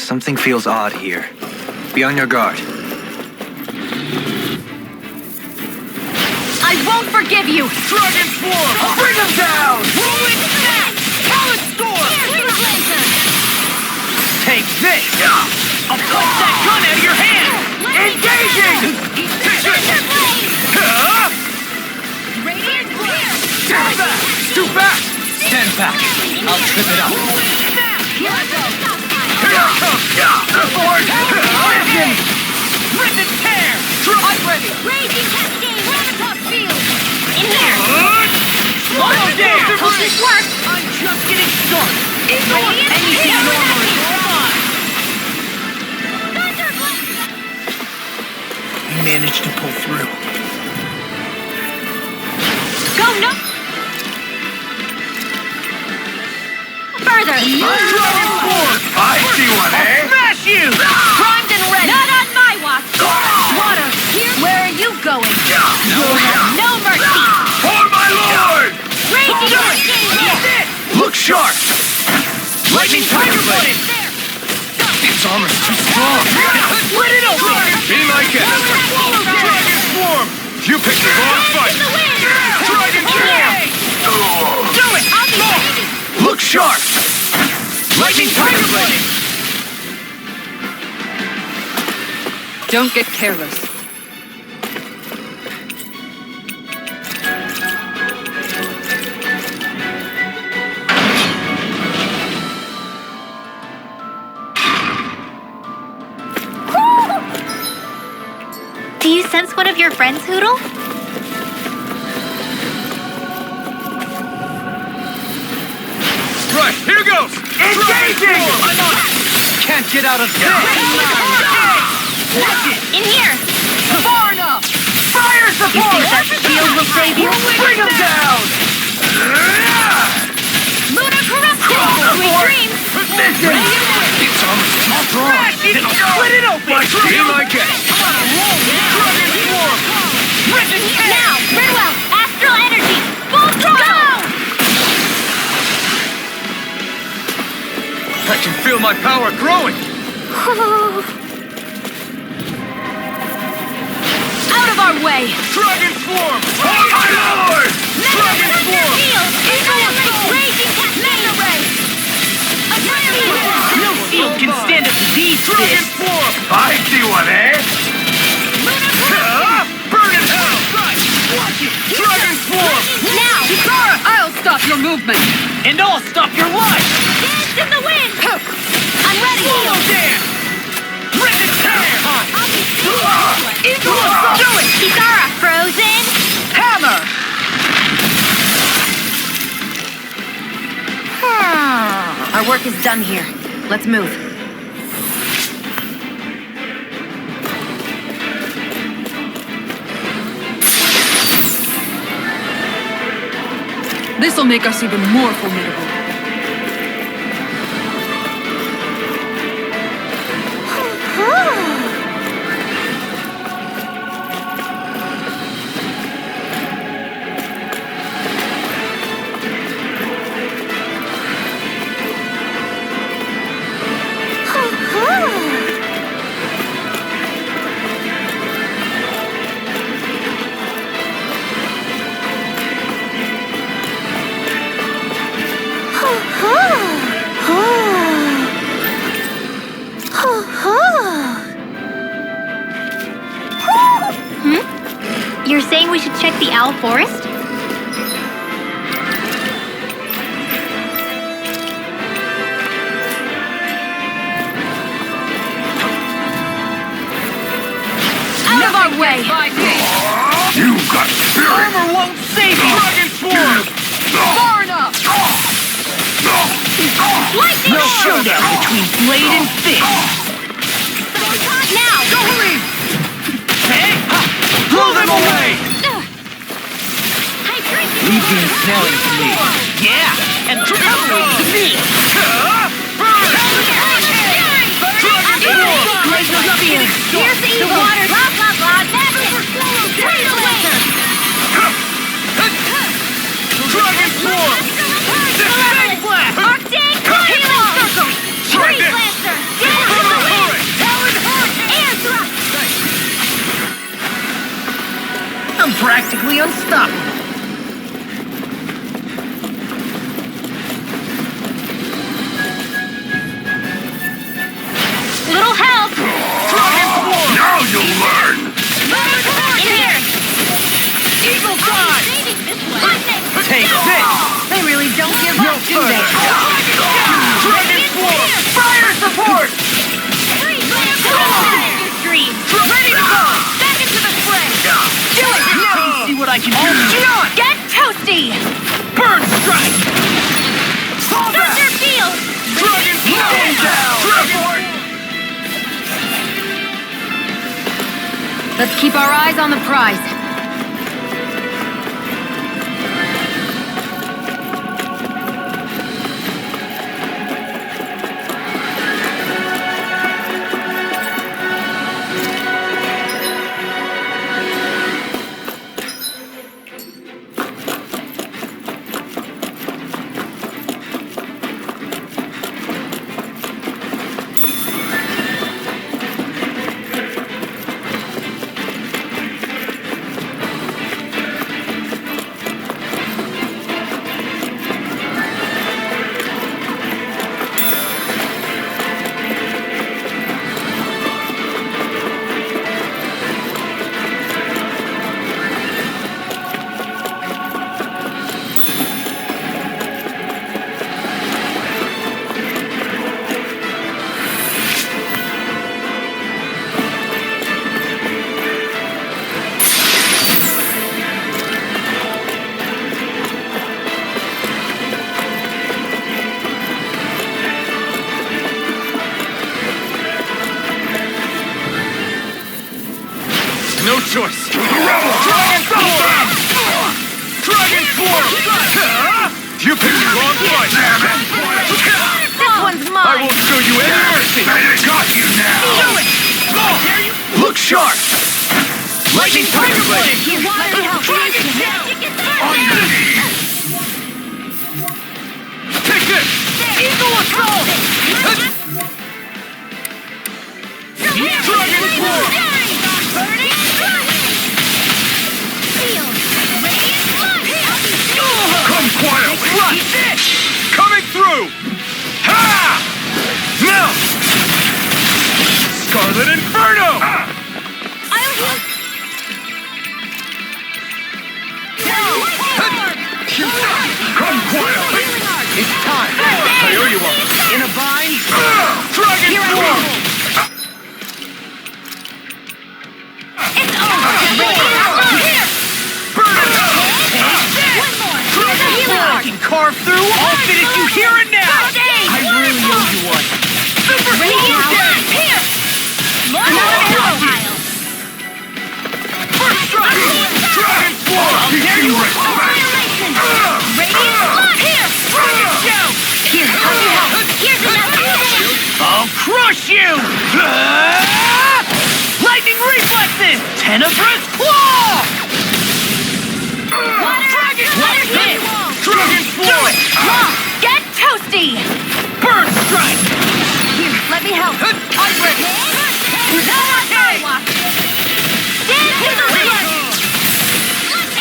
Something feels odd here. Be on your guard. I won't forgive you! Dragon form! Bring him down! Rolling smack! Talent storm! Take this! I'll punch that gun out of your hand! Engaging! Radiant clear! Stand back! Too fast! Stand back. I'll trip it up. Here I come! The board! Listen! Rip and tear! I'm ready! Raging cascade! Ravenous field! In here! Slow down! Work! I'm just getting started! Ignore Radiant anything clear! normally! We managed to pull through. Go no! Further! Dragon form! I see one, eh? Smash you! Primed and ready! Not on my watch! Water! Here! Where are you going? No mercy! For my lord! Raging cascade! Look sharp! Lightning tiger blade! Its armor's too strong. Split it open! Be my guest! Dragon form! You picked the wrong fight! Dragon jam! Do it! I'll be ready! Look sharp! Lightning tiger blade! Don't get careless. Do you sense one of your friends, Hoodle? Right, here goes! Engaging! Can't get out of this. In here! Far enough! Fire support! You think that shield will save you? Bring him down! Lunar corruption! Sweet dreams! Listen! Its armor's too strong. Then I'll split it open! Be my guest! Dragon form! Risen Now! Ridwell! Astral energy! Full throttle! I can feel my power growing! Out of our way! Dragon form! Oh my lord! Dragon form! Raging cascade array! No shield can stand up to these Dragon form! I see one, eh? Burn in hell! Watch it! Dragon form! Now! Kikara, I'll stop your movement. And I'll stop your life! Dance in the wind! I'm ready! Slow dance! Rip and tear! Into a Do it! Kikara! Frozen! Hammer! Our work is done here. Let's move. This'll make us even more formidable. You're saying we should check the Owl Forest? Out of our way! You got spirit! Armor won't save you! Dragon form! Far enough! Lightning No storm! showdown between blade and fist! Now! Go hurry! Hey! Blow them away! Leave the ensnaring to me. Yeah! And travel to me! Burn! Dragon form! Glacial spear! Here's the evil! Water! Blah, blah, blah! That's it! Tornado laser! Dragon form! Descending blast! Arctic! Healing circle! Tree blaster! Unstoppable. Little help! Now you'll learn! In here! Eagle Fly! Take this! They really don't give No up, do they? Dragon Swarm! Fire support! Dream! Ready to go! Back into the fray! Do it! Now you see what I can do! Get toasty! Burn Strike! Fall Thunder back! Field! Dragon Stand down! Dragon Let's keep our eyes on the prize. No choice! Dragon Swarm! Dragon Swarm! You picked the wrong fight! This one's I mine! won't show you any mercy! I got you now! Look sharp! Lightning Tiger Blade! Here, let me help you. On your knees! Take this! Eagle Assault! Dragon Swarm! Come quietly! Coming through! Ha! Now! Scarlet Inferno! I'll heal. Come quietly! It's time! I owe you one! In a bind? Dragon Swarm! It's over. Here. Burn it! One more. Here's a healing I arc. can carve through! I'll finish you here and now! I really owe you one! Super Radiant Blast. Here. Another arrow pile. First strike! Dragon Swarm! There you are! Annihilation. Radiant Blast. Here. Dragon Show. Here. Let me help. Here's another. I'll crush you! Lightning Reflexes! Tenebrous Claw! Dragon Hit. Dragon Swarm! Law. Get toasty. Burn Strike! Here. Let me help. I'm ready! Stand to the wind.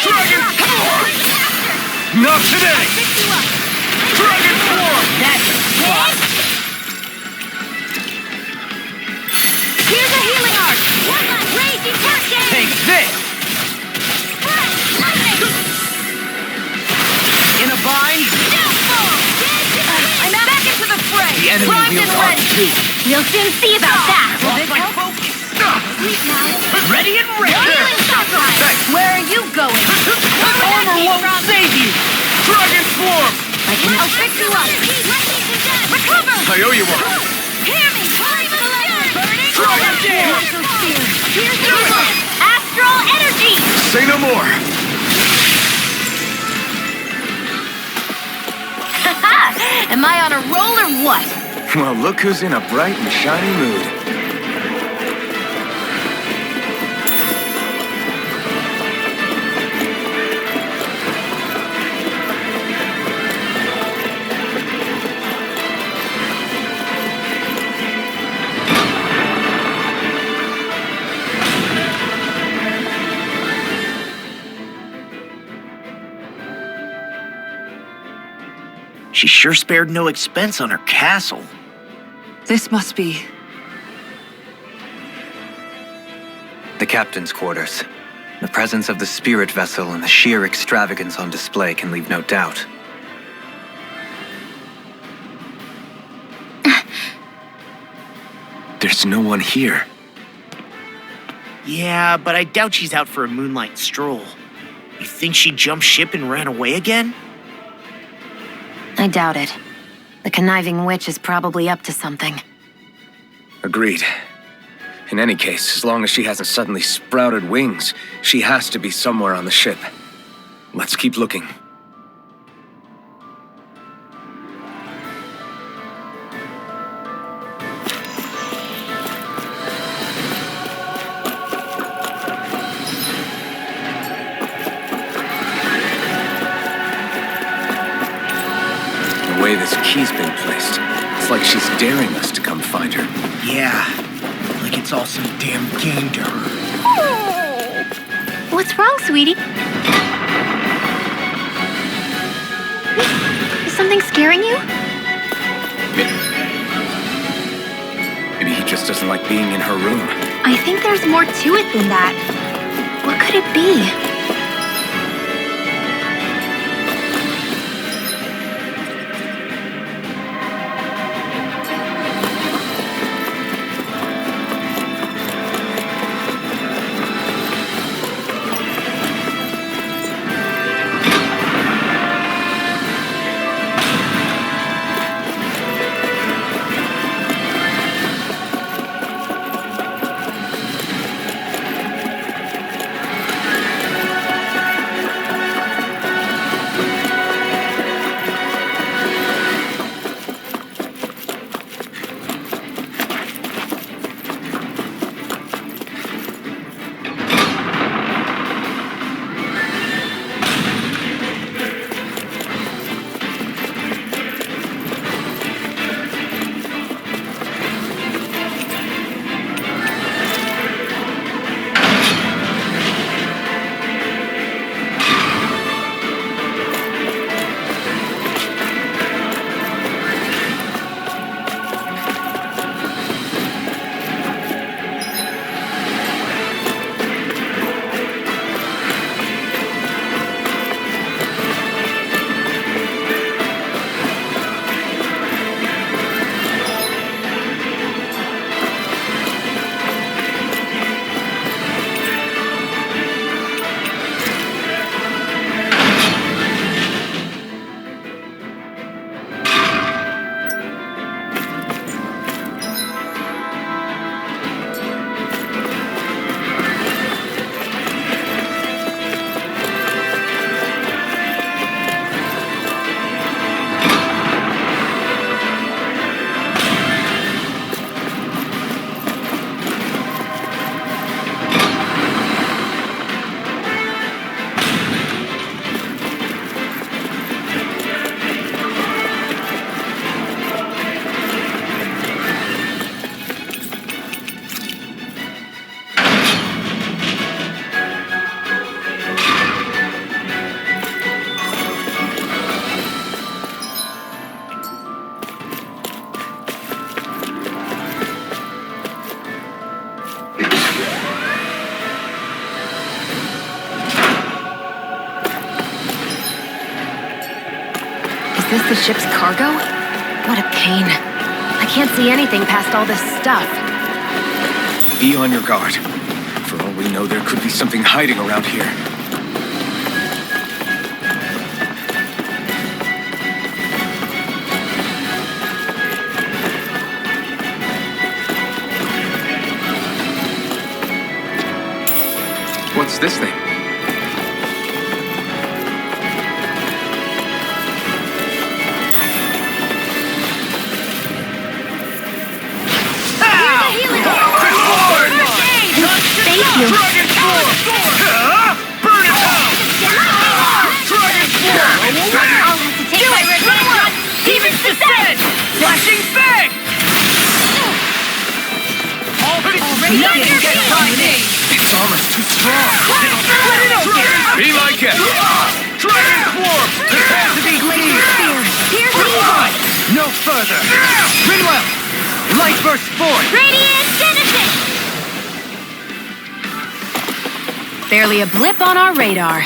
Dragon Swarm! Not today! Dragon Swarm! That's a spot! Here's a healing arc. Raging Hurricane. Take this! In a bind? I'm back into the fray. The enemy Primed wields and arc ready. too. We'll soon see about that. Lost my focus! Sleep now. Ready and ready! Healing stockpile. Where are you going? Armor won't save you! Dragon Swarm! I'll fix you up. Recover. I owe you one! Hear me. Dragon Swarm! Here's the Astral energy. Say no more! Am I on a roll or what? Well, look who's in a bright and shiny mood. She sure spared no expense on her castle. This must be... The captain's quarters. The presence of the spirit vessel and the sheer extravagance on display can leave no doubt. There's no one here. Yeah, but I doubt she's out for a moonlight stroll. You think she jumped ship and ran away again? I doubt it. The conniving witch is probably up to something. Agreed. In any case, as long as she hasn't suddenly sprouted wings, she has to be somewhere on the ship. Let's keep looking. The way this key's been placed, it's like she's daring us to come find her. Yeah, like it's all some damn game to her. What's wrong, sweetie? Is something scaring you? Maybe he just doesn't like being in her room. I think there's more to it than that. What could it be? Is this the ship's cargo? What a pain. I can't see anything past all this stuff. Be on your guard. For all we know, there could be something hiding around here. What's this thing? Thank you. Dragon Form! Burn it out! Dragon Form! I'll have to take my revenge. Demon's Descent! Flashing Fang! Nothing gets by me! Its armor's too strong. Be like it! Dragon Form! This has to be clean! Here's evil! No further! Rinwell! Light burst forth! Radiant Genesis! Barely a blip on our radar.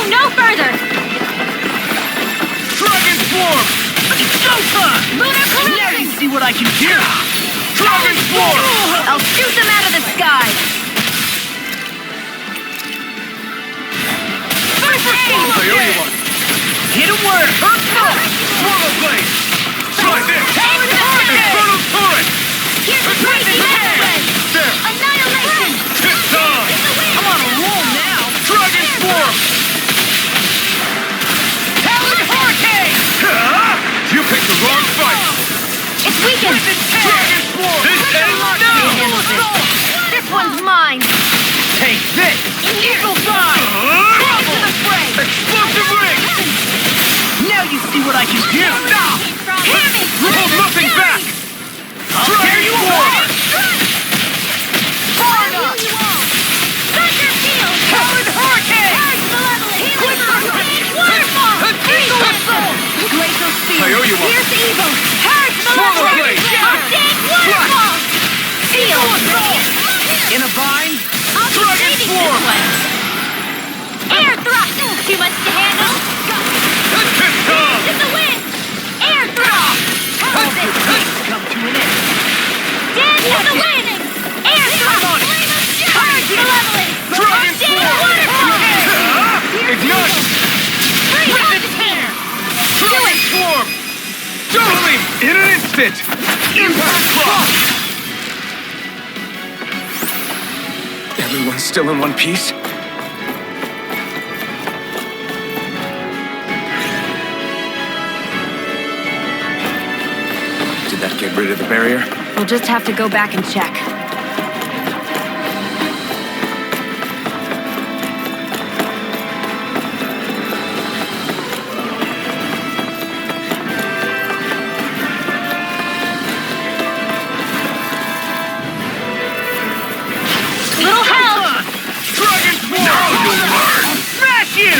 No further! Dragon Swarm! Lunar Now you collision! see what I can do! Dragon Swarm! I'll shoot them out of the sky! Hit him where it hurts most! Swallow Blade! Try this! Infernal Turret! Here's the crazy Mesmaid! There! Annihilation! Tip-Tom! I'm on a roll now! Dragon Swarm! You picked the wrong fight! It's weakened! Dragon Swarm! This ends now! This one's mine! Take this! Eagle Fly! Trouble! Explosive Ring! Now you see what I can do! Stop! Hold nothing back! Dragon Swarm! Far enough! Thunder Field! Howling Hurricane! Waterfall! Eagle Assault! Glacial Spear! I owe you one. Here's evil! Harrods Swallow Blade! Big Waterfall! Seal! In a bind? I'll be Dragon saving Swarm! this one! Air thrust! Too much to handle? Tip-Tom! To the wind! Air thrust! Hold it! Come to an end! Dance to the wind! Air thrust! Charge malevolence! Dragon Dance Swarm! waterfall! Ignite! Free out the hair! Dragon Swarm! Totally! In an instant! Impact Clock! Everyone's still in one piece? Did that get rid of the barrier? We'll just have to go back and check. Little help! Dragon Swarm! Now you'll learn! Smash you!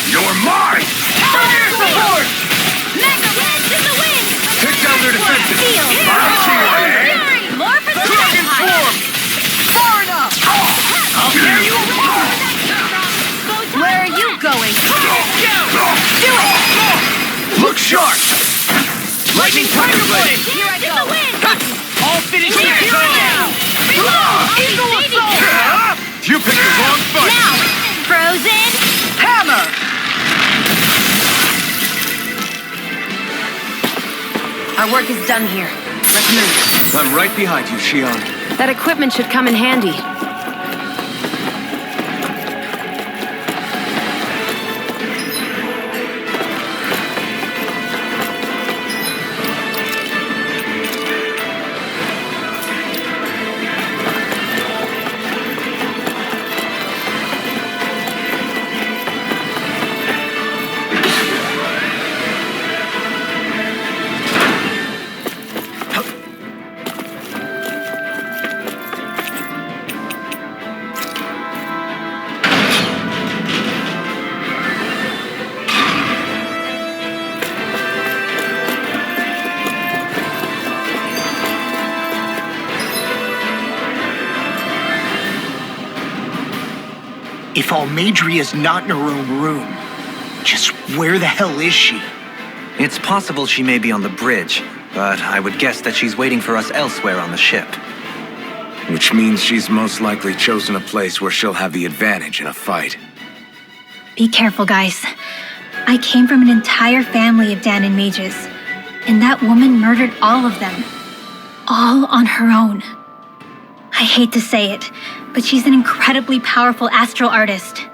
You're mine! Fire support! Mega Wedge in the wind! Take down their defenses! Field! I'll see you, eh? Fury! More for the Dragon Swarm! Far enough! I'll carry you apart! Where are you going? Do it! Look sharp! Lightning Tiger Blade! Here I go! All finished Here now! Eagle Assault! You picked the wrong fight! Now! Frozen! Hammer! Our work is done here. Let's move. I'm right behind you, Shion. That equipment should come in handy. If Almeidrea's not in her own room, just where the hell is she? It's possible she may be on the bridge, but I would guess that she's waiting for us elsewhere on the ship. Which means she's most likely chosen a place where she'll have the advantage in a fight. Be careful, guys. I came from an entire family of Danon mages, and that woman murdered all of them. All on her own. I hate to say it, but she's an incredibly powerful astral artist.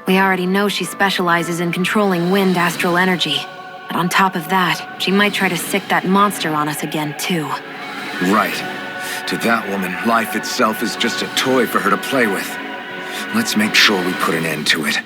We already know she specializes in controlling wind astral energy. But on top of that, she might try to sick that monster on us again, too. Right. To that woman, life itself is just a toy for her to play with. Let's make sure we put an end to it.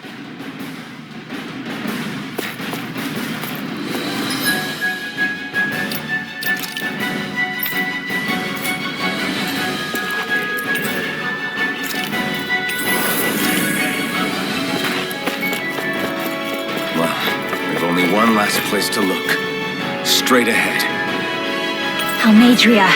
One last place to look. Straight ahead. Almeidrea.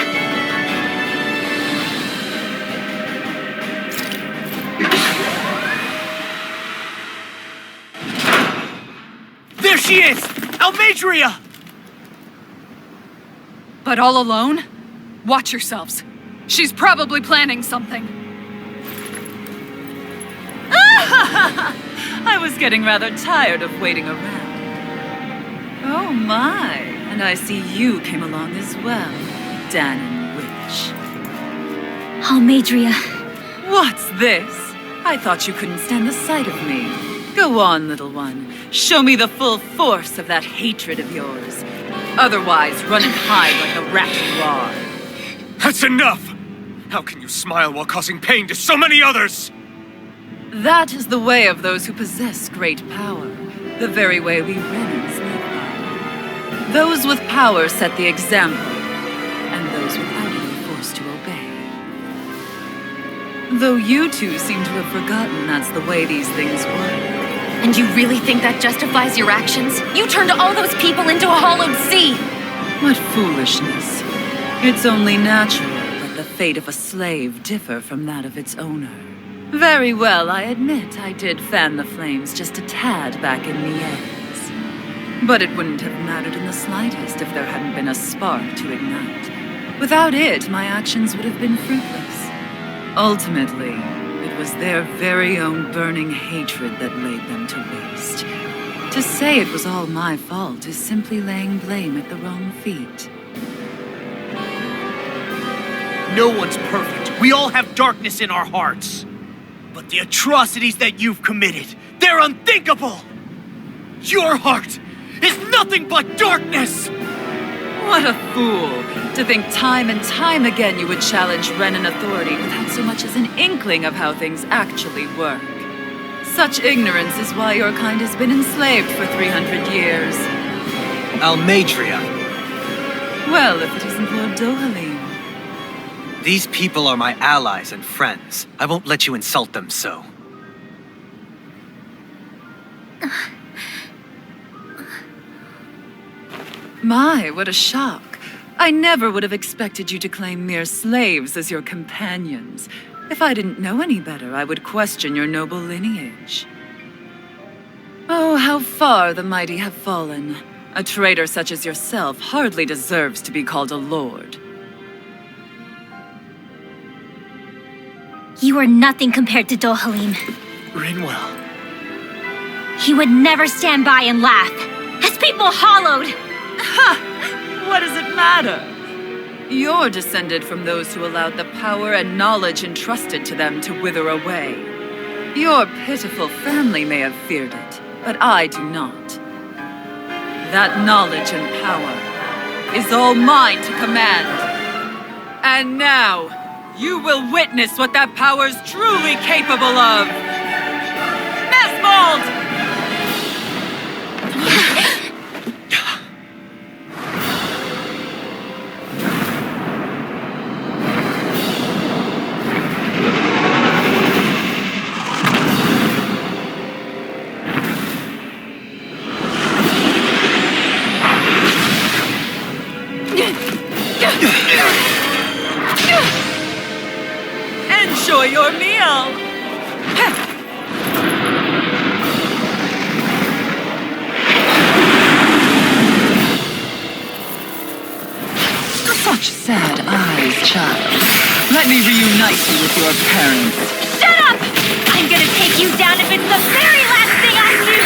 There she is! Almeidrea! But all alone? Watch yourselves. She's probably planning something. I was getting rather tired of waiting around. Oh my, and I see you came along as well, Dan Witch. Almeidrea. What's this? I thought you couldn't stand the sight of me. Go on, little one. Show me the full force of that hatred of yours. Otherwise, run and hide like the rat you are. That's enough! How can you smile while causing pain to so many others? That is the way of those who possess great power. The very way we Renans live by. Those with power set the example, and those without it are forced to obey. Though you two seem to have forgotten that's the way these things work. And you really think that justifies your actions? You turned all those people into a hollowed sea! What foolishness. It's only natural that the fate of a slave differ from that of its owner. Very well, I admit I did fan the flames just a tad back in Mies. But it wouldn't have mattered in the slightest if there hadn't been a spark to ignite. Without it, my actions would have been fruitless. Ultimately, it was their very own burning hatred that laid them to waste. To say it was all my fault is simply laying blame at the wrong feet. No one's perfect. We all have darkness in our hearts. But the atrocities that you've committed, they're unthinkable! Your heart is nothing but darkness! What a fool, to think time and time again you would challenge Renan authority without so much as an inkling of how things actually work. Such ignorance is why your kind has been enslaved for 300 years. Almeidrea. Well, if it isn't Lord Dohalim. These people are my allies and friends. I won't let you insult them so. My, what a shock. I never would have expected you to claim mere slaves as your companions. If I didn't know any better, I would question your noble lineage. Oh, how far the mighty have fallen. A traitor such as yourself hardly deserves to be called a lord. You are nothing compared to Dohalim. Rinwell. He would never stand by and laugh. As people hollowed! Ha! What does it matter? You're descended from those who allowed the power and knowledge entrusted to them to wither away. Your pitiful family may have feared it, but I do not. That knowledge and power is all mine to command. And now, you will witness what that power's truly capable of. Mesmaid! Enjoy your meal! Such sad eyes, child. Let me reunite you with your parents. Shut up! I'm gonna take you down if it's the very last thing I do!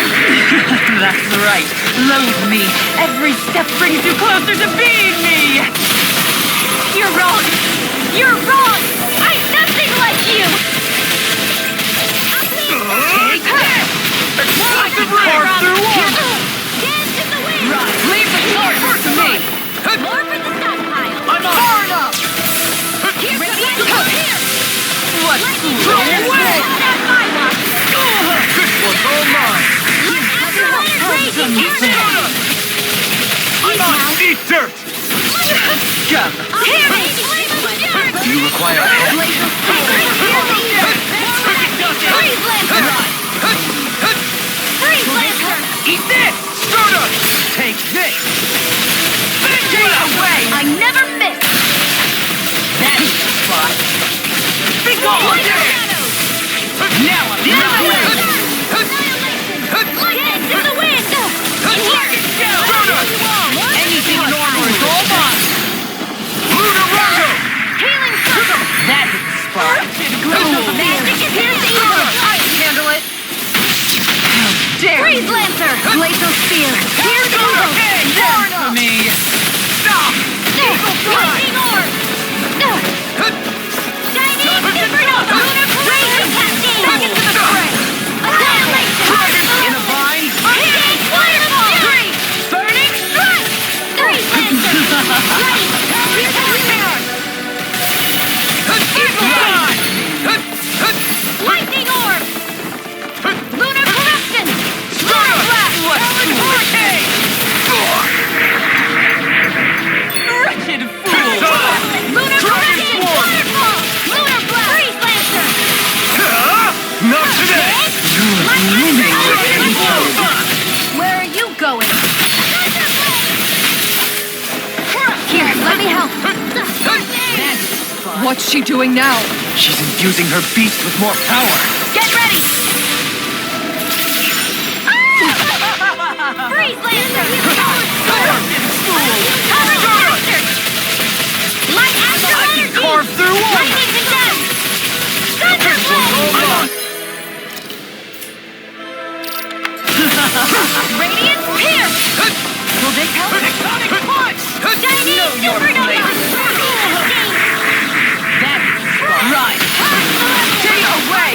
That's right. Loathe me. Every step brings you closer to being me! You're wrong! You're wrong! I'm nothing like you! Take this! dirt! Gum. Do you require a hand? Eat this! Soda! Take this! Get away! I never miss! That's the spot! Be gone! Now I'm not Lightning to the wind! Anything in order is all mine! Lunarondo! Healing circle! That hit the spot! Magic is here to evil! I can handle it. Freeze Lancer! Glacial Spear! Here's evil! More for me. Stop! Lightning Orb! Chinese Supernova! Raging Cascade! Back into the fray. Annihilation! In a bind? Hitting Waterfall! Burning Strike! Freeze Lancer! Light! Lightning Orb! Lunar Corruption! Lunar Blast! Hurricane! Wretched fool. Lunar Corruption! Waterfall! Lunar Blast! Freeze Lancer! Not today! Where are you going? Here, let me help. What's she doing now? She's infusing her beast with more power! Get ready! Freeze Lancer! Light astral energy! Carve through one! Lightning condemn! Thunderblade! Radiant Pierce! Will this help? Tectonic punch! Chinese Supernova! Right! Stay away!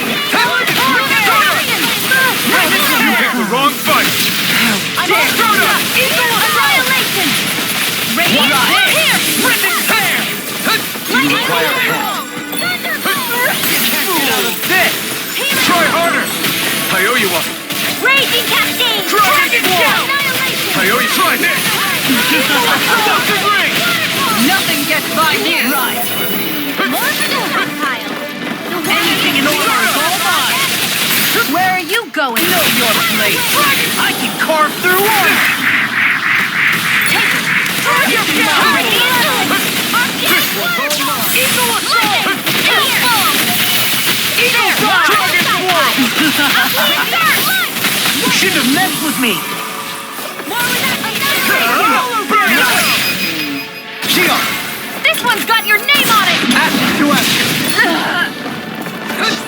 You picked the wrong fight! Annihilation! Radiant Pierce! Rip and tear! Do you require a hand? Get out of this! Try harder! I owe you one! Raging Cascade! Dragon Ball! Annihilation! I owe you try this! Electric ring! Nothing gets by me. Right! Pile! Anything in order is all mine! Where are you going? Know your place! I can carve through one! This one's all mine! Eagle Assault! Eagle Fire! Dragon Ball! You shouldn't have messed with me! Shion! This one's got your name on it! Ashes to ashes!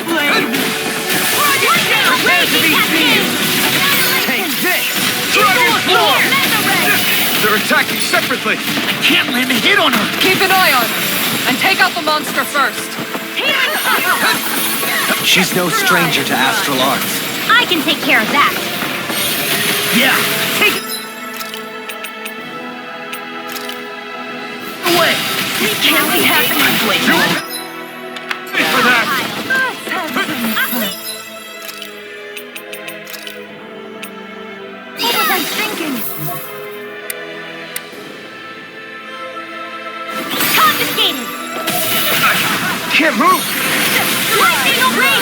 Slave! Raging Cascade! Take this! Dragon Ball! They're attacking separately! I can't land a hit on her! Keep an eye on her. And take out the monster first. She's no stranger to astral arts. I can take care of that. Yeah! Take it! Away! This can't be happening. Wait for that! What was I thinking? Confiscated! Can't move! Lightning away!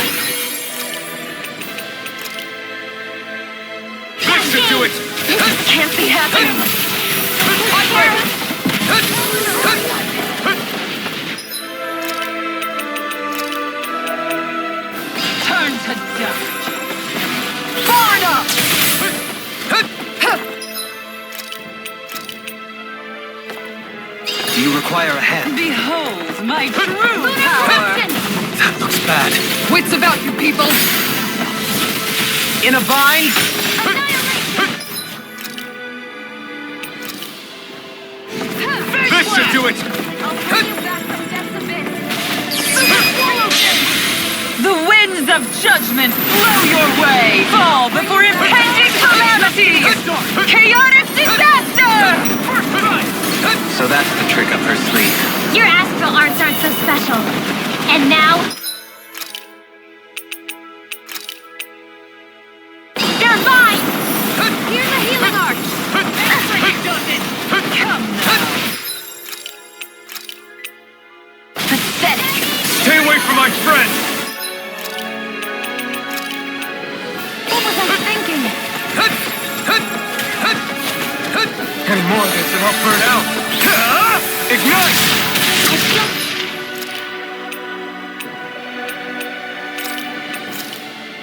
Listen to it! Can't be happening. Turn to dust. Burn up! Do you require a hand? Behold my true power! Corruption! That looks bad. Wits about you people. In a bind? This should do it! The winds of judgment blow your way! Fall before impending calamity! Chaotic disaster! So that's the trick up her sleeve. Your astral arts aren't so special. And now... they're mine! Here's a healing art! Come now. Pathetic. Stay away from my friend! What was I thinking? Any more of this and I'll burn out! Ignite!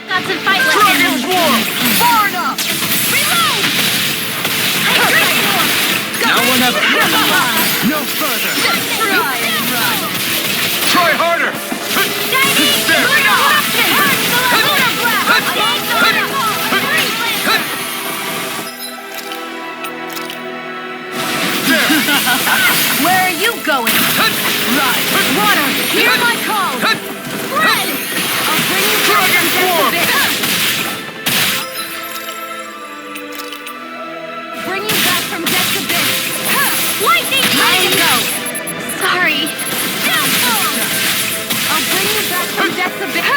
Got some fight left in Dragon me. Swarm! Far enough. Reload. Now or never! No further! Try and run. Try harder! There! Where are you going? Right! Water, hear my call. Red, I'll bring you Dragon Swarm! Bring you back from death's abyss. Lightning, go. Sorry. I'll bring you back from death's abyss.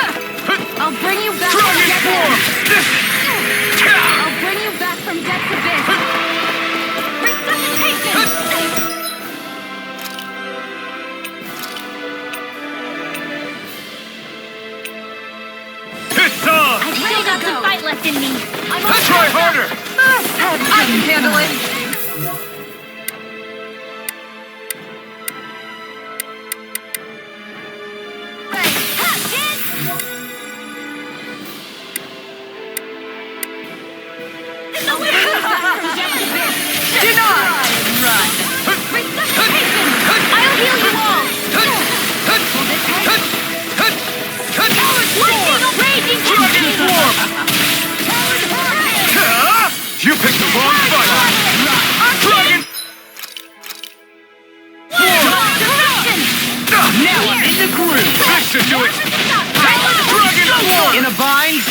I'll bring you back from Dragon death's Swarm! abyss. I'll bring you back from death's abyss. Resuscitation! It's on! I've still got some fight left in me. Try harder! I can handle it. Denied! Run! Resuscitation! I'll heal you all! Lightning raging Dragon Swarm! You picked the wrong fight! Dragon Direction! Now I'm in the groove! This should do it! Dragon Swarm! In a bind?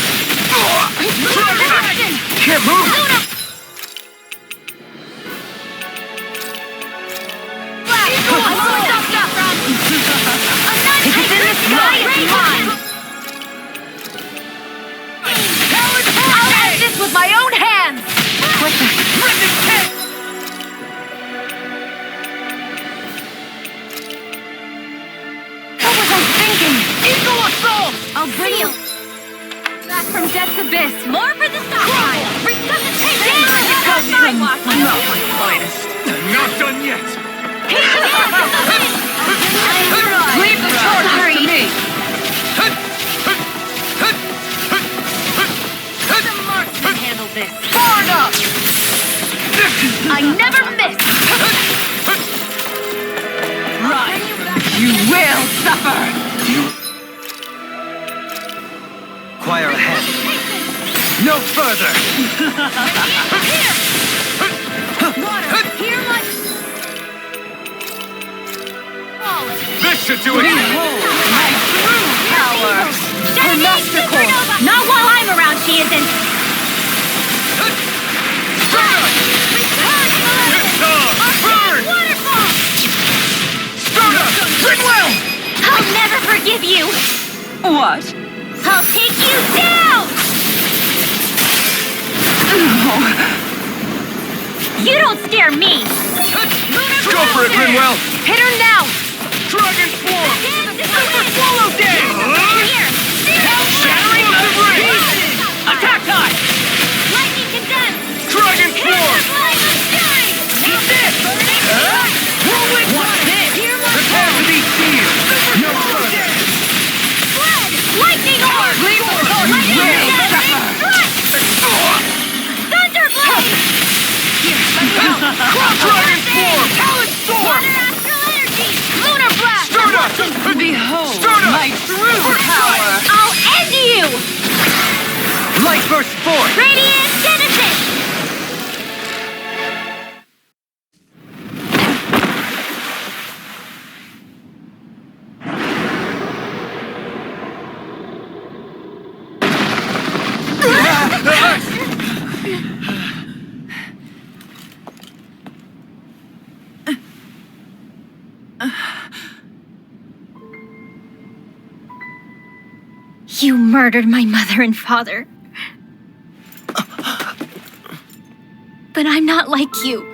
Direction! Can't move! If it's in the sky, it's mine! I'll end this with my own hands! Quicker! What was I thinking? Eagle assault! I'll bring you back from death's abyss. More for the stockpile! Resuscitation! Not my finest! Not done yet! Leave the charges to me. The marksman handle this. Far enough. I never miss! Right. You will suffer. Choir ahead. No further! Water, hear my... This should do it! Behold my true power. Her masterful! Not while I'm around, she isn't! It's on! Burn! Waterfall! Sturda! Gridwell! I'll never forgive you! What? I'll take you down! You don't scare me! Go for it, Gridwell! Hit her now! Dragon Swarm! Super Swallow Day! Here! Shattering the ring! Attack time! Lightning condensed! Dragon Swarm! Eat this! Rolling Blade! Prepare to be sealed! No further! Blood! Lightning orb! Lightning Thunderblade! Dragon Swarm! Talon Storm! Astral energy! Lunar blast! Sturda! Behold Sturda! my true power. I'll end you! Light burst forth! Radiant Genesis! You murdered my mother and father. But I'm not like you.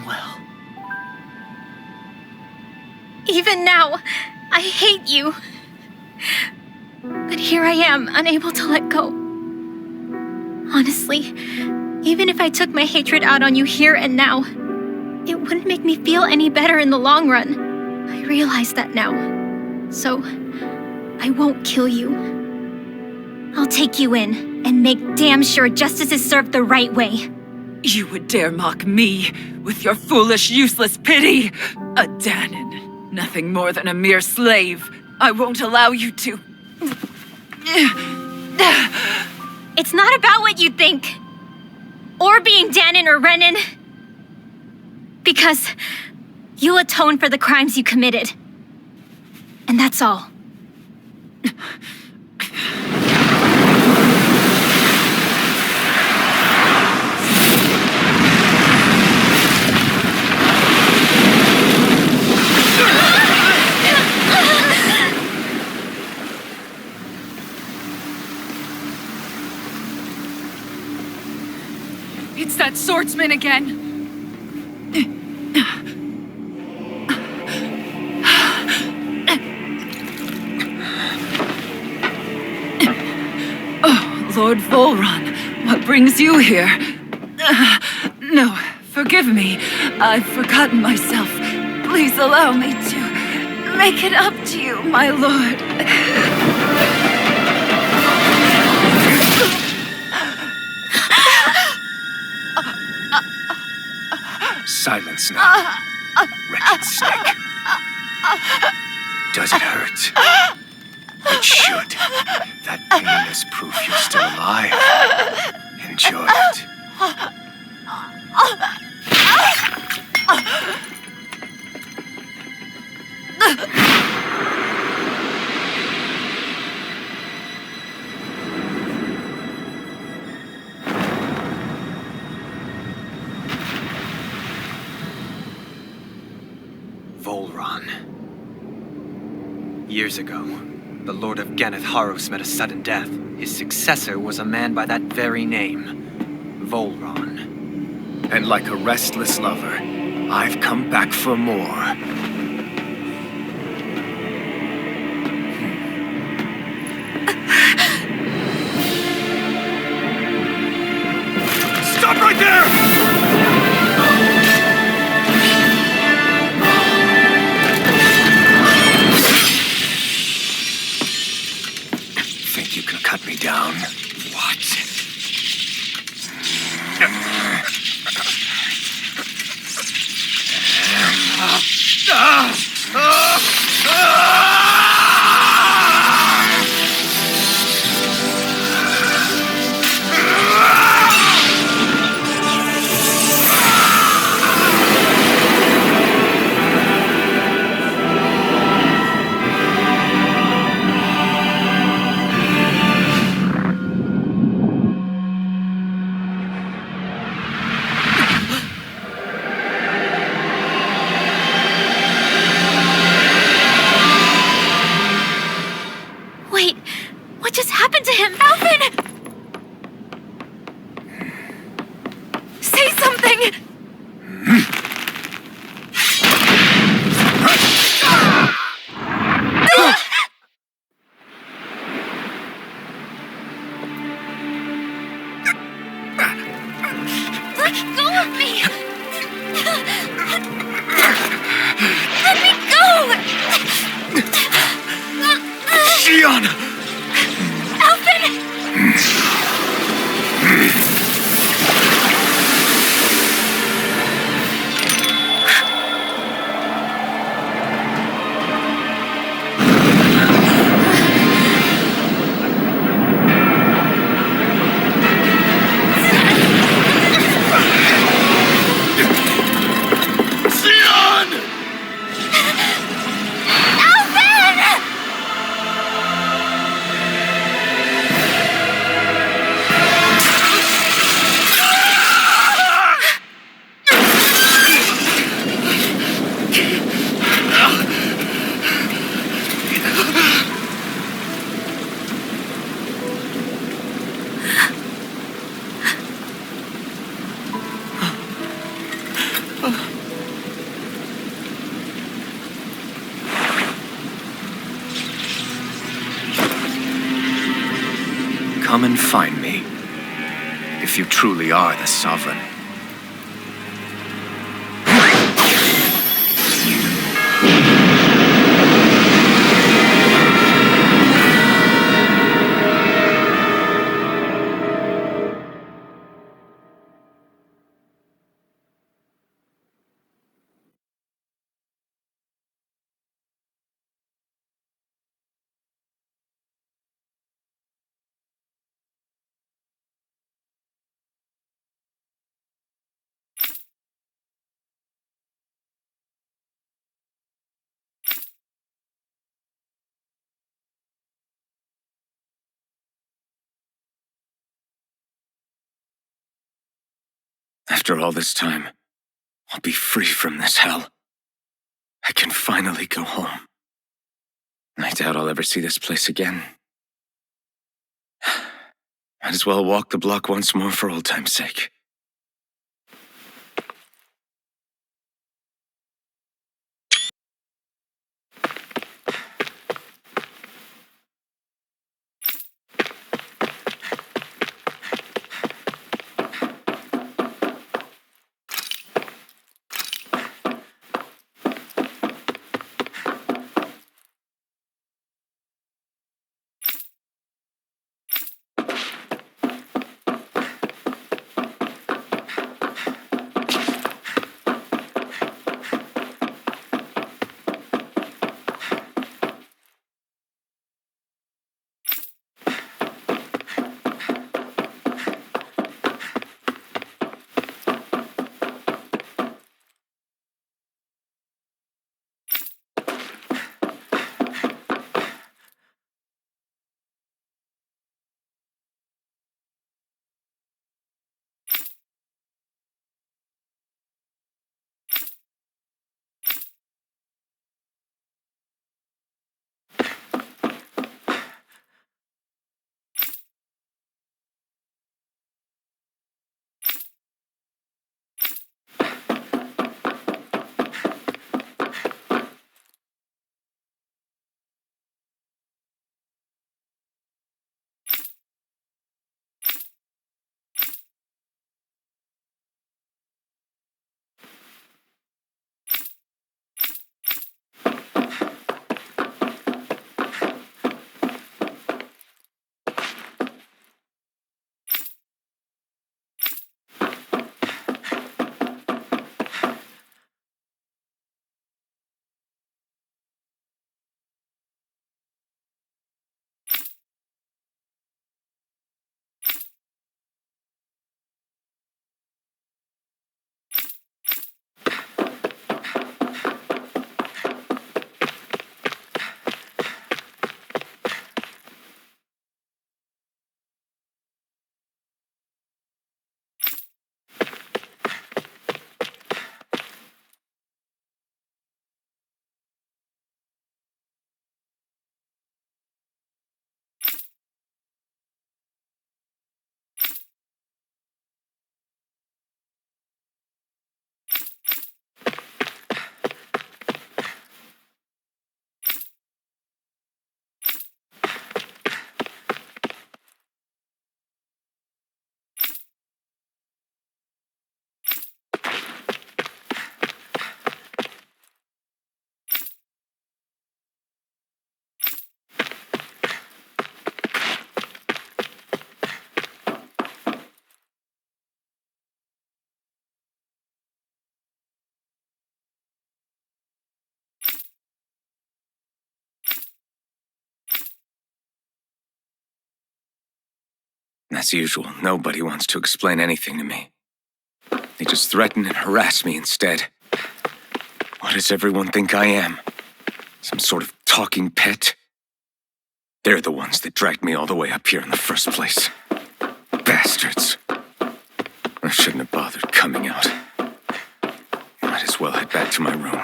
well. Even now, I hate you. But here I am, unable to let go. Honestly, even if I took my hatred out on you here and now, it wouldn't make me feel any better in the long run. I realize that now. So, I won't kill you. I'll take you in and make damn sure justice is served the right way. You would dare mock me with your foolish, useless pity? A Danon, nothing more than a mere slave. I won't allow you to... It's not about what you think. Or being Danon or Renan. Because you'll atone for the crimes you committed. And that's all. It's that swordsman again. Oh, Lord Volron, what brings you here? No, forgive me. I've forgotten myself. Please allow me to make it up to you, my lord. Silence now, wretched snake. Does it hurt? It should. That pain is proof you're still alive. Enjoy it. Volron. Years ago, the Lord of Ganeth Haros met a sudden death. His successor was a man by that very name, Volron. And like a restless lover, I've come back for more. Stop right there! Think you can cut me down? What? Wait, what just happened to him? Alvin! Say something! Let go of me! Let me go! Gianna! Alvin! and find me. If you truly are the Sovereign. After all this time, I'll be free from this hell. I can finally go home. I doubt I'll ever see this place again. Might as well walk the block once more for old time's sake. As usual, nobody wants to explain anything to me. They just threaten and harass me instead. What does everyone think I am? Some sort of talking pet? They're the ones that dragged me all the way up here in the first place. Bastards. I shouldn't have bothered coming out. Might as well head back to my room.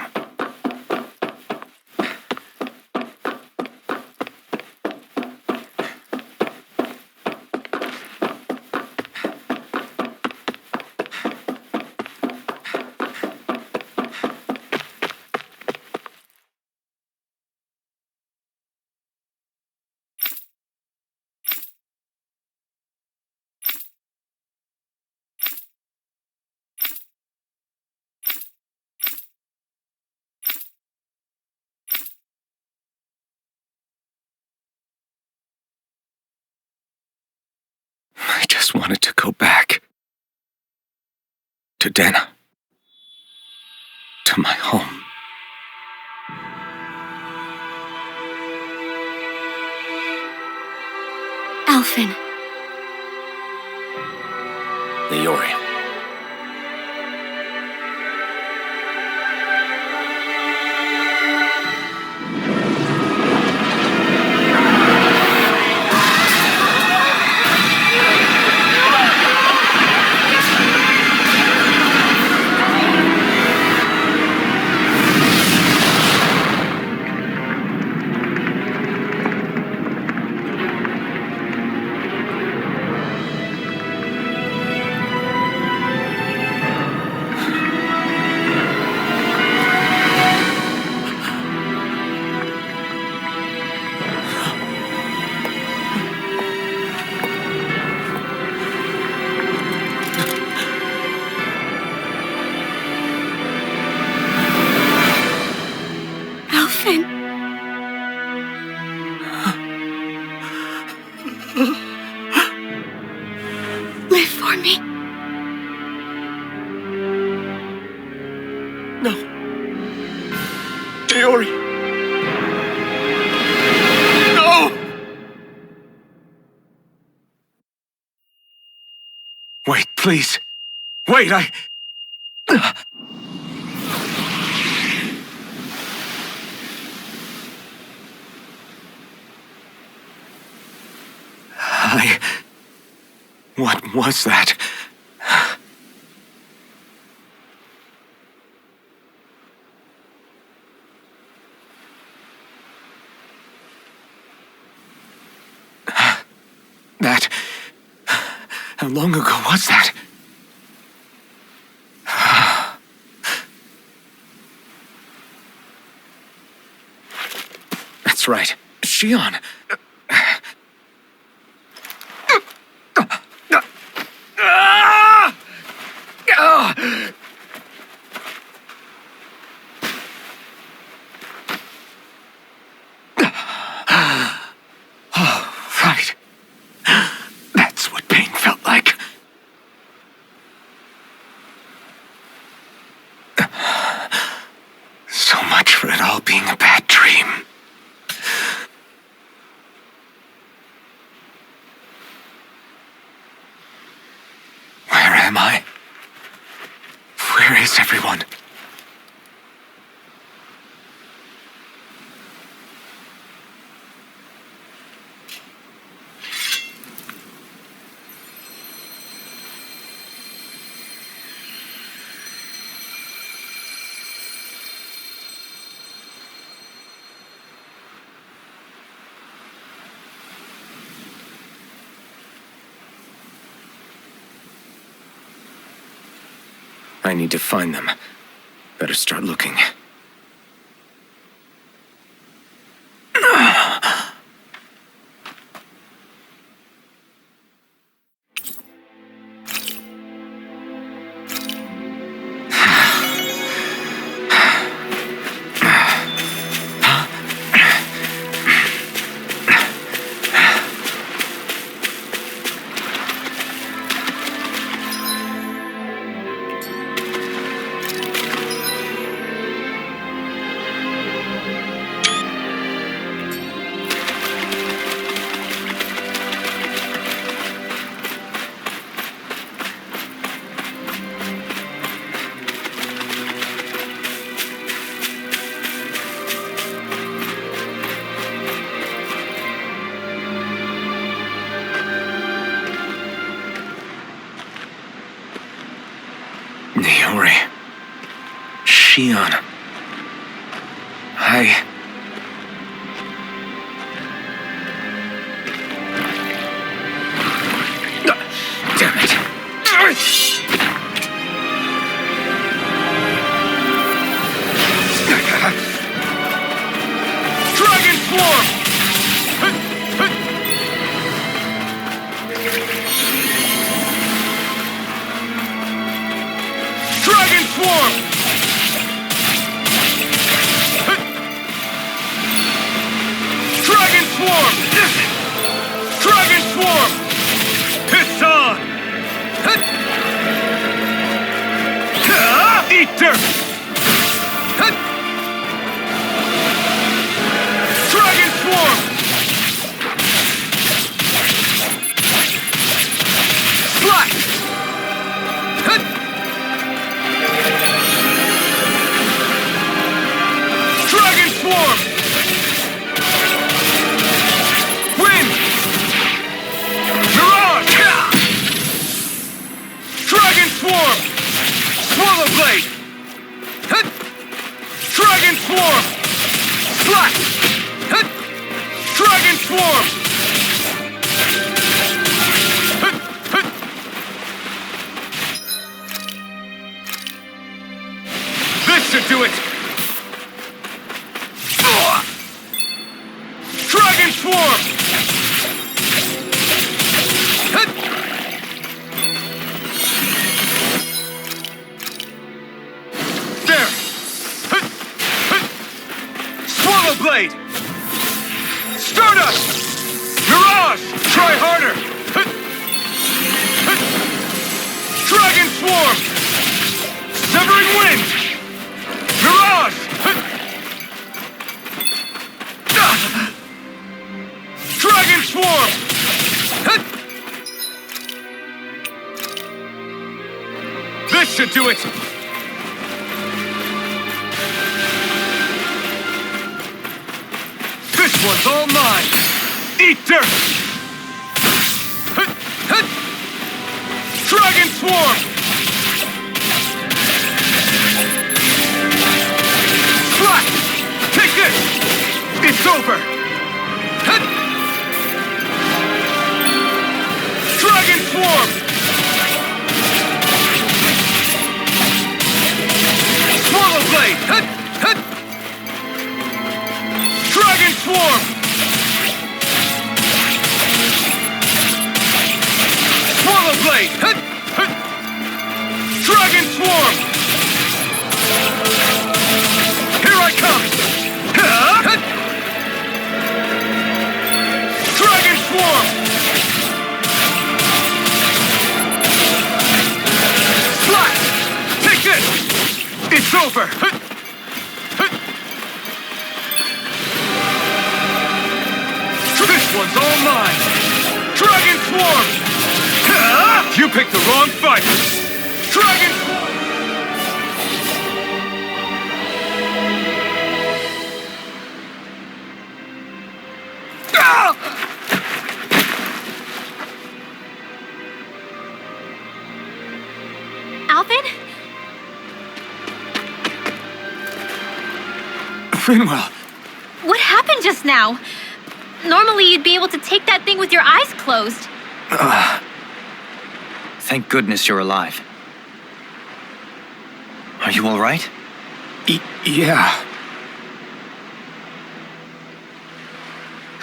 wanted to go back. To Dana. To my home. Alphen. Leori. Live for me. No. Leori. No! Wait, please. Wait, What was that? How long ago was that? That's right. Shion. Right. That's what pain felt like. So much for it all being a bad dream. Where am I? Where is everyone? I need to find them. Better start looking. Leori. Shion. Damn it. Dragon Form! Dragon Form! Dragon Form! Dragon Form! It's on! dirt! Dragon Swarm! Slash! Dragon Swarm! Wind! Mirage! Dragon Swarm! Swallow Blade! Dragon Swarm! Slash! Dragon Swarm! This should do it! Dragon Swarm! There! Swallow Blade! Stardust! Mirage! Try harder! Dragon Swarm! Severing Wind! Mirage! Dragon Swarm! This should do it! This one's all mine! Eat dirt! Dragon Swarm! Slash! Take this! It's over! Dragon Swarm! Swallow Blade! Dragon Swarm! Swallow Blade! Dragon Swarm! Here I come! Dragon Swarm! Slash! Take this! It's over! This one's all mine! Dragon Swarm! You picked the wrong fight! Dragon Swarm! Alvin? Finwell! What happened just now? Normally you'd be able to take that thing with your eyes closed. Thank goodness you're alive. Are you all right? Yeah.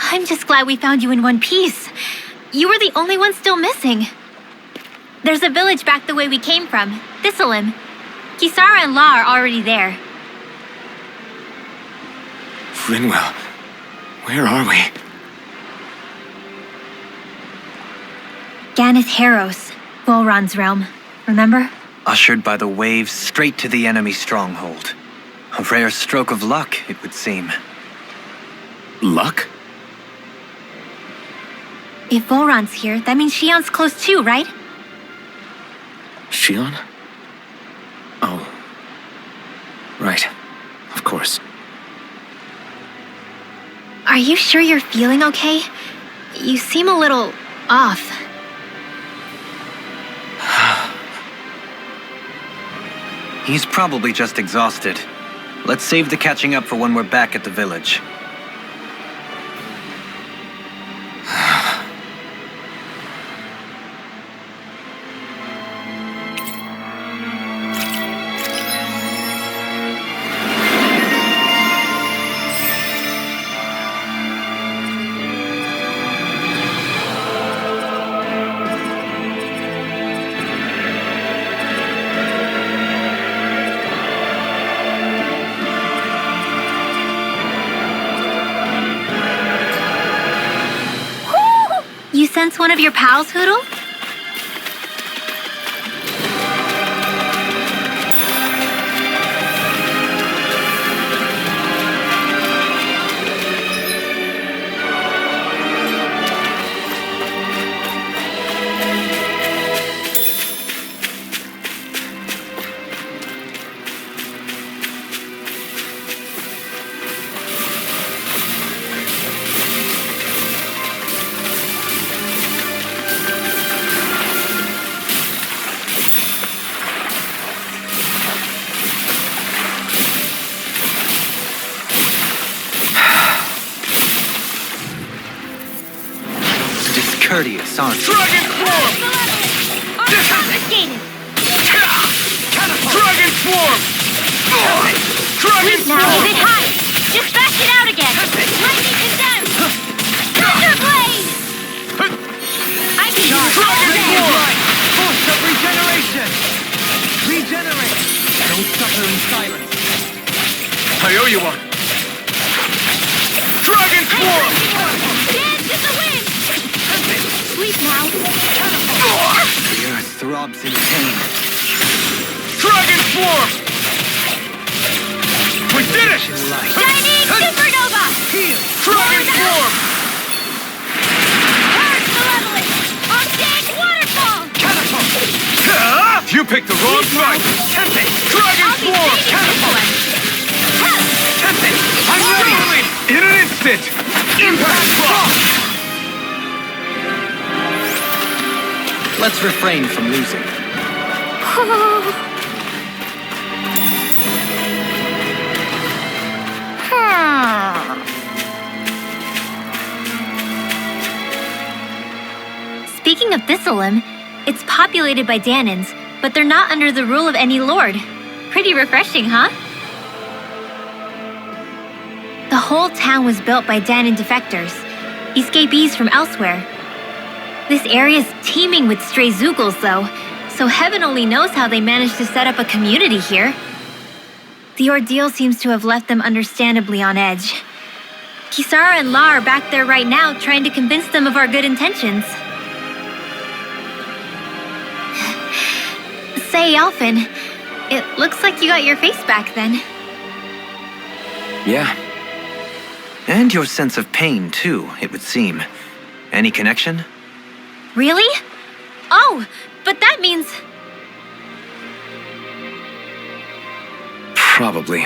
I'm just glad we found you in one piece. You were the only one still missing. There's a village back the way we came from, Thistleim. Kisara and La are already there. Finwell, where are we? Ganith Heros, Volron's realm. Remember? Ushered by the waves straight to the enemy stronghold. A rare stroke of luck, it would seem. Luck? If Volron's here, that means Shion's close too, right? Shion? Oh. Right. Of course. Are you sure you're feeling okay? You seem a little off. He's probably just exhausted. Let's save the catching up for when we're back at the village. You sense one of your pals, Hoodle? disarmed. Dragon Swarm! Confiscated! Dragon Swarm! Dragon Now Swarm! is it high? Just bash it out again! Lightning condemned! Thunder Blade! I can use all Dragon day! Swarm! Force of regeneration! Regenerate! Don't suffer in silence. I owe you one. Dragon Swarm! Dance in the wind! Sleep now! The earth throbs in pain. Dragon Swarm! We did it! Shining Supernova! Dragon Swarm! Earth Malevolent! Arctic Waterfall! You picked the wrong fight! Dragon I'll be Swarm! saving this one! I'm ready! In an instant! Impact Block! Let's refrain from losing. Speaking of Thistleum, it's populated by Danans, but they're not under the rule of any lord. Pretty refreshing, huh? The whole town was built by Danan defectors, escapees from elsewhere. This area's teeming with stray Zoogles, though, so heaven only knows how they managed to set up a community here. The ordeal seems to have left them understandably on edge. Kisara and La are back there right now trying to convince them of our good intentions. Say, Alphen, it looks like you got your face back then. Yeah. And your sense of pain, too, it would seem. Any connection? Really? Oh, but that means... Probably.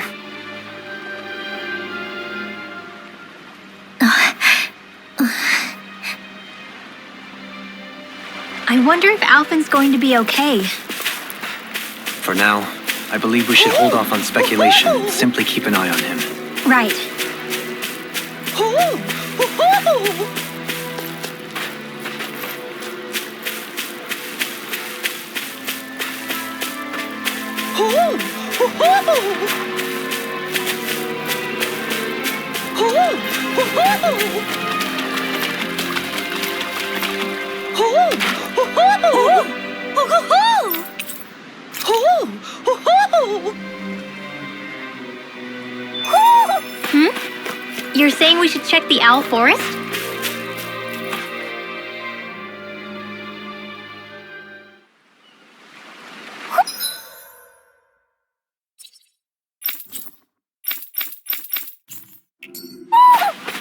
I wonder if Alphen's going to be okay. For now, I believe we should hold off on speculation and simply keep an eye on him. Right. You're saying we should check the Owl Forest?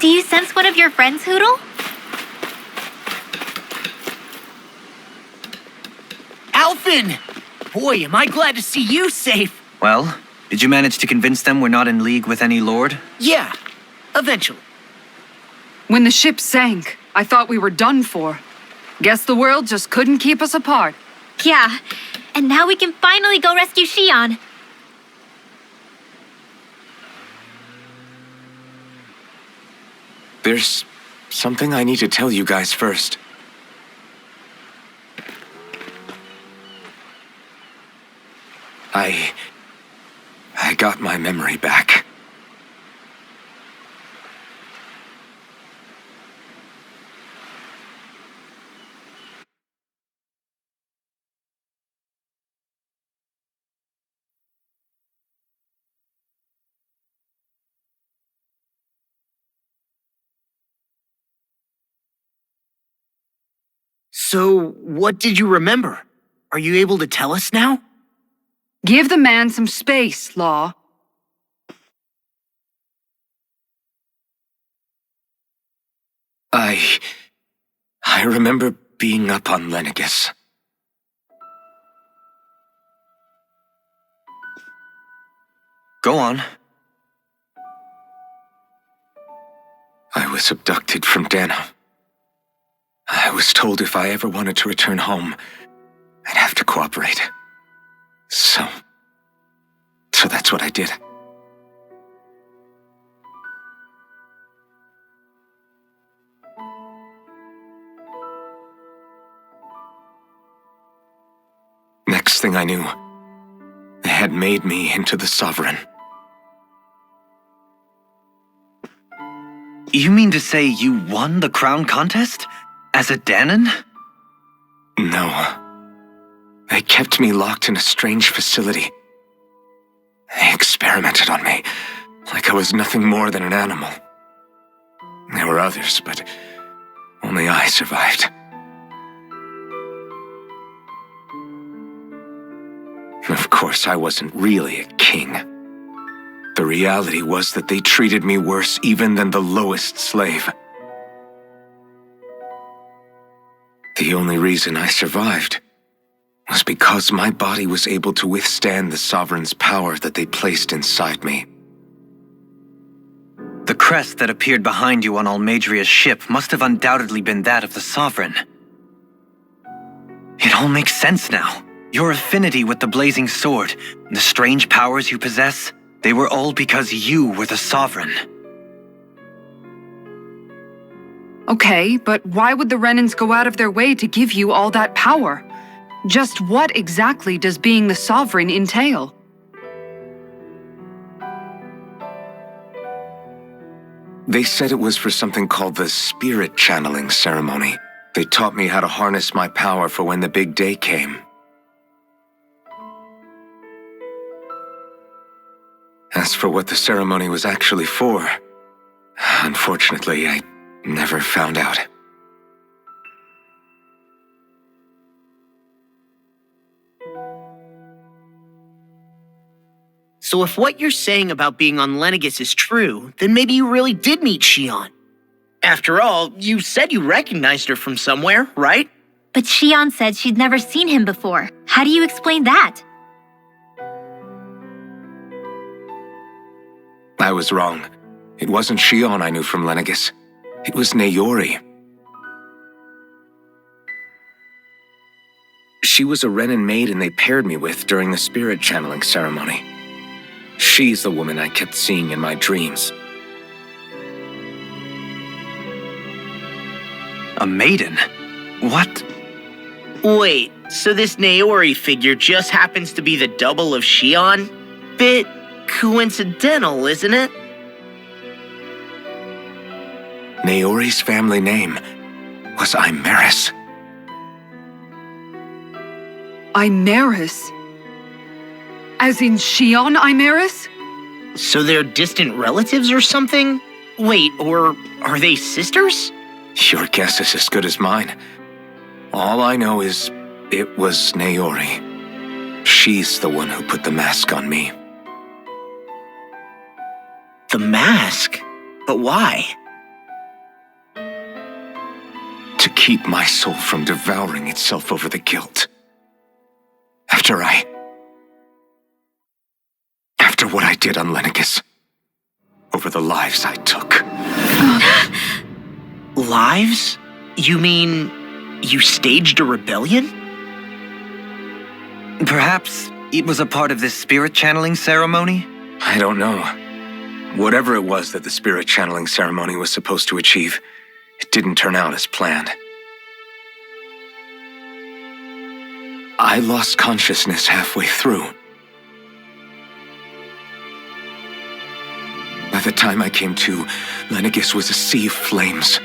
Do you sense one of your friends, Hoodle? Alphen! Boy, am I glad to see you safe. Well, did you manage to convince them we're not in league with any lord? Yeah, eventually. When the ship sank, I thought we were done for. Guess the world just couldn't keep us apart. Yeah, and now we can finally go rescue Shion. There's something I need to tell you guys first. I got my memory back. So, what did you remember? Are you able to tell us now? Give the man some space, Law. I remember being up on Lenegus. Go on. I was abducted from Dana. I was told if I ever wanted to return home, I'd have to cooperate. So that's what I did. thing I knew, they had made me into the Sovereign. You mean to say you won the crown contest? As a Danon? No. They kept me locked in a strange facility. They experimented on me, like I was nothing more than an animal. There were others, but only I survived. Of course, I wasn't really a king. The reality was that they treated me worse even than the lowest slave. The only reason I survived was because my body was able to withstand the Sovereign's power that they placed inside me. The crest that appeared behind you on Almeidrea's ship must have undoubtedly been that of the Sovereign. It all makes sense now. Your affinity with the blazing sword, the strange powers you possess, they were all because you were the Sovereign. Okay, but why would the Renans go out of their way to give you all that power? Just what exactly does being the Sovereign entail? They said it was for something called the spirit channeling ceremony. They taught me how to harness my power for when the big day came. As for what the ceremony was actually for, unfortunately, I never found out. So if what you're saying about being on Lenegis is true, then maybe you really did meet Shion. After all, you said you recognized her from somewhere, right? But Shion said she'd never seen him before. How do you explain that? I was wrong. It wasn't Shion I knew from Lenegis. It was Naori. She was a Renan maiden they paired me with during the spirit channeling ceremony. She's the woman I kept seeing in my dreams. A maiden? What? Wait, so this Naori figure just happens to be the double of Shion? Bit coincidental, isn't it? Naori's family name was Kaineris. Kaineris? As in Shion Kaineris? So they're distant relatives or something? Wait, or are they sisters? Your guess is as good as mine. All I know is it was Naori. She's the one who put the mask on me. The mask? But why? To keep my soul from devouring itself over the guilt. After what I did on Lenegis. Over the lives I took. Lives? You mean you staged a rebellion? Perhaps it was a part of this spirit channeling ceremony? I don't know. Whatever it was that the spirit channeling ceremony was supposed to achieve, it didn't turn out as planned. I lost consciousness halfway through. By the time I came to, Lenegis was a sea of flames.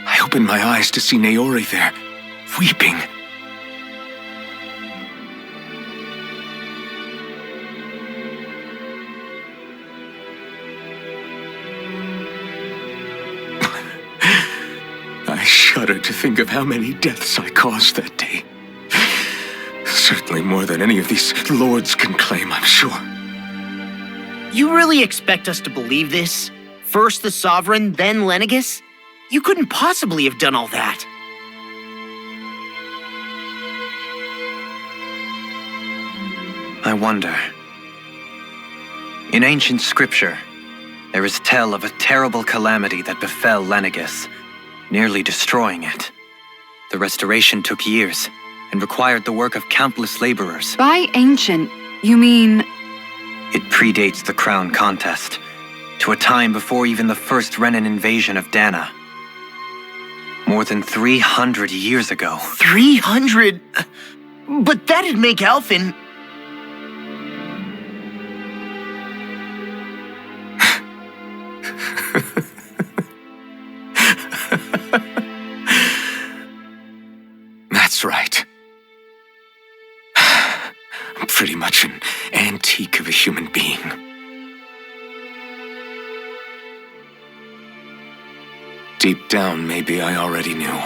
I opened my eyes to see Naori there, weeping. I shudder to think of how many deaths I caused that day. Certainly more than any of these lords can claim, I'm sure. You really expect us to believe this? First the Sovereign, then Lenegis? You couldn't possibly have done all that. I wonder. In ancient scripture, there is tale of a terrible calamity that befell Lenegis, nearly destroying it. The restoration took years and required the work of countless laborers. By ancient, you mean... It predates the crown contest, to a time before even the first Renan invasion of Dana. More than 300 years ago. 300? But that'd make Alphen... That's right. I'm pretty much an antique of a human being. Deep down, maybe I already knew.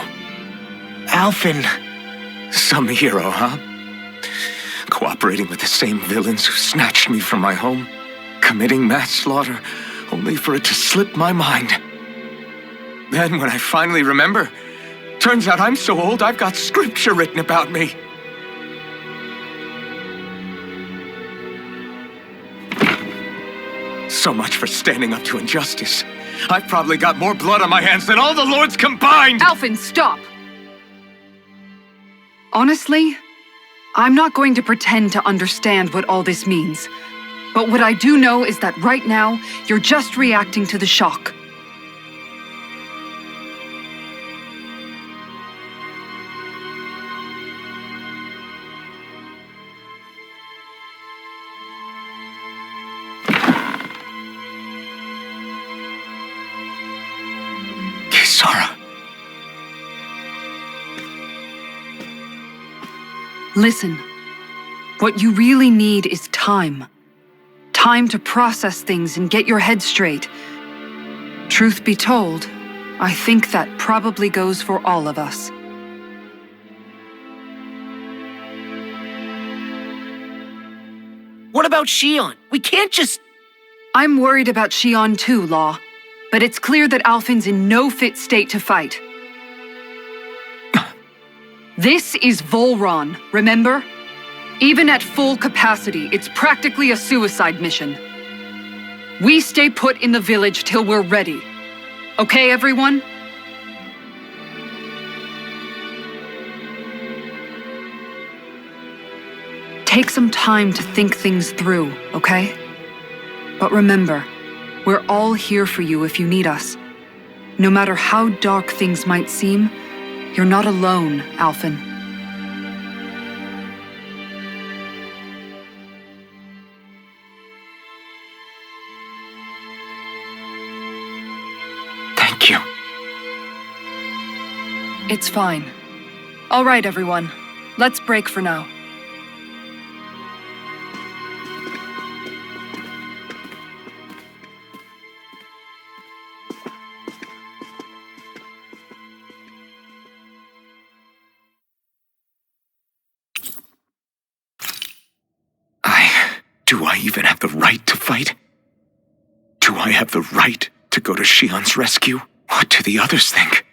Alphen... Some hero, huh? Cooperating with the same villains who snatched me from my home, committing mass slaughter, only for it to slip my mind. Then, when I finally remember, turns out I'm so old I've got scripture written about me. So much for standing up to injustice. I've probably got more blood on my hands than all the lords combined! Alphen, stop! Honestly, I'm not going to pretend to understand what all this means. But what I do know is that right now, you're just reacting to the shock. Sarah. Listen, what you really need is time. Time to process things and get your head straight. Truth be told, I think that probably goes for all of us. What about Shion? We can't just... I'm worried about Shion too, Law. But it's clear that Alphen's in no fit state to fight. This is Volron, remember? Even at full capacity, it's practically a suicide mission. We stay put in the village till we're ready. Okay, everyone? Take some time to think things through, okay? But remember, we're all here for you if you need us. No matter how dark things might seem, you're not alone, Alphen. Thank you. It's fine. All right, everyone. Let's break for now. Do I even have the right to fight? Do I have the right to go to Shion's rescue? What do the others think?